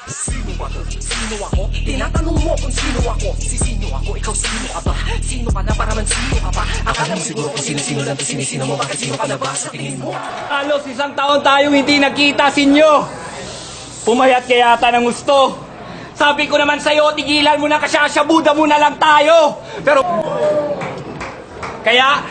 Sino ba to? Sino ako? Tinatanong mo kung sino ako. Sino ako? Ikaw sino ka ba? Sino ka na para man sino ka ba? Akala mo siguro kung sino-sino lang to sinisino mo. Bakit sino ka na ba sa tingin mo? Halos isang taon tayong hindi nagkita sinyo. Pumayat kaya yata ng gusto. Sabi ko naman sa'yo, tigilan mo na kasyasyabuda mo na lang tayo. Pero kaya,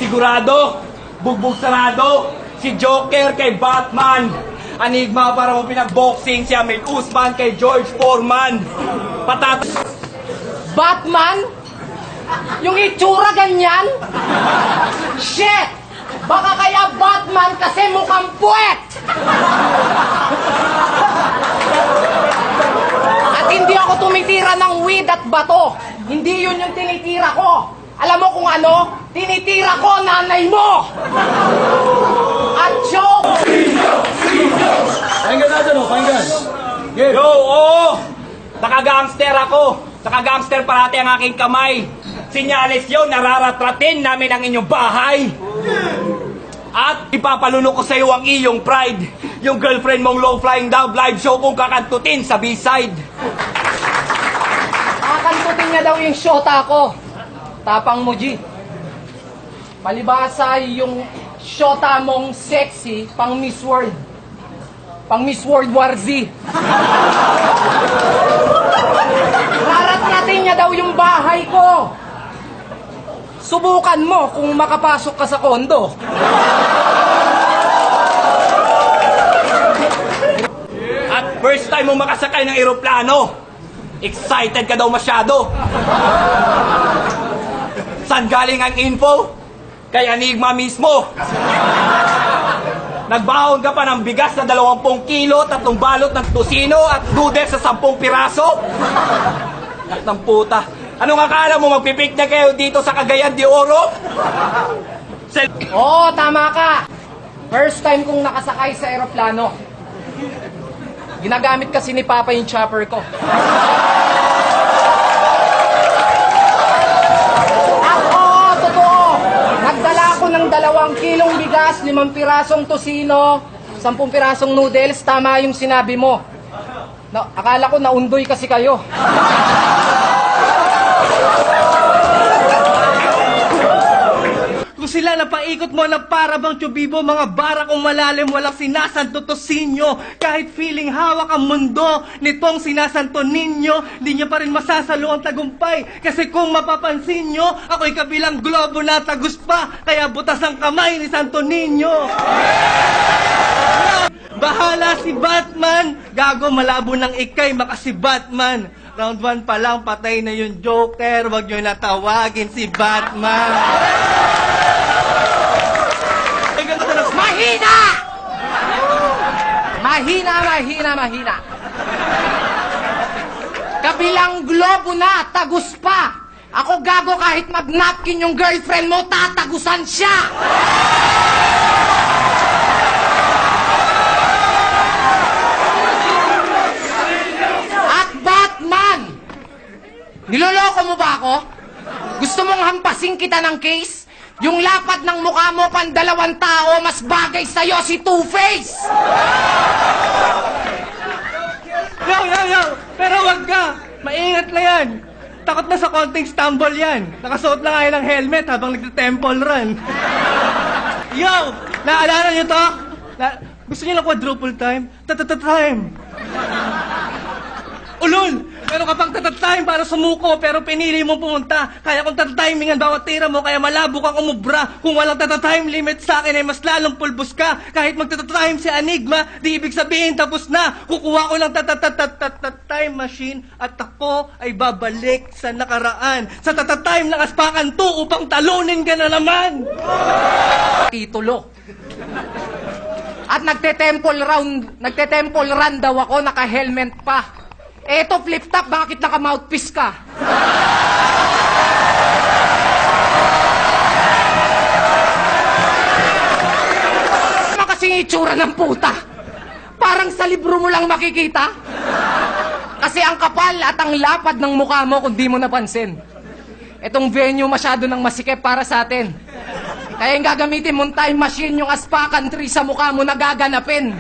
sigurado, bugbog sarado, si Joker kay Batman. Anigma para mo pinag-boxing si Amir Usman kay George Foreman. Batman? Yung itsura ganyan? Shit! Baka kaya Batman kasi mukhang puwet! At hindi ako tumitira ng weed at bato. Hindi yun yung tinitira ko. Alam mo kung ano? Tinitira ko nanay mo! At joke! Pakinggan natin o, pakinggan. Yo, oo! Nakagangster ako. Nakagangster parati ang aking kamay. Sinyalis yun, nararatratin namin ang inyong bahay. At ipapalunok ko sa iyo ang iyong pride. Yung girlfriend mong low-flying dove live show kong kakantutin sa B-side. Kakantutin niya daw yung shota ko. Tapang mo, G. Palibasa yung shota mong sexy pang Miss World. Pang Miss World War Z. Raratratin niya daw yung bahay ko. Subukan mo kung makapasok ka sa kondo. At first time mo makasakay ng eroplano. Excited ka daw masyado. Saan galing ang info? Kay Anigma mismo. Nagbahon ka pa ng bigas na 20 kilo, 3 balot ng tosino at noodles sa 10 piraso. Nak ng puta. Anong akala mo magpipik na kayo dito sa Cagayan de Oro? Oo, tama ka. First time kong nakasakay sa eroplano. Ginagamit kasi ni Papa yung chopper ko. Nagdala ako ng 2 kilong bigas, 5 pirasong tosino, 10 pirasong noodles, tama yung sinabi mo. Akala ko naundoy kasi kayo. Kung sila napaikot mo na para bang tubibo, mga barakong malalim, walang sinasanto to sinyo. Kahit feeling hawak ang mundo nitong sinasanto ninyo, di nyo pa rin masasalo ang tagumpay. Kasi kung mapapansin nyo, ako'y kabilang globo na tagus pa, kaya butas ang kamay ni Santo Niño. Bahala si Batman, gago malabo ng ikay, maka si Batman. Round 1 pa lang, patay na yung Joker, wag nyo natawagin si Batman. Mahina! Mahina. Kabilang globo na, tagus pa. Ako gago kahit mag-napkin yung girlfriend mo, tatagusan siya. At Batman, niloloko mo ba ako? Gusto mong hampasin kita ng case? Yung lapad ng mukha mo pang 2 tao, mas bagay sa'yo si Two-Face! Yo! Pero wag ka! Maingat na yan! Takot na sa konting stumble yan. Nakasuot na kayo ng helmet habang nagte-temple run. Yo! Naalala nyo to? Gusto nyo ng quadruple time? Time! Ulol! Meron ka pang time para sumuko pero pinili mong pumunta. Kaya kung tatimingan bawat tira mo, kaya malabo kang umubra. Kung walang time limit sa akin ay mas lalong pulbos ka. Kahit magta-time si Anigma, di ibig sabihin tapos na. Kukuha ko lang time machine at ako ay babalik sa nakaraan. Sa time ng aspakan 2 upang talunin ka na naman. Titulo. At nagte-temple run daw ako, naka-helmet pa. Eto, flip-top, bakit naka-mouthpiece ka? Ano kasing itsura ng puta? Parang sa libro mo lang makikita. Kasi ang kapal at ang lapad ng mukha mo kung di mo napansin. Etong venue masyado nang masikip para sa atin. Kaya yung gagamitin mong time machine, yung aspakan tree sa mukha mo na gaganapin.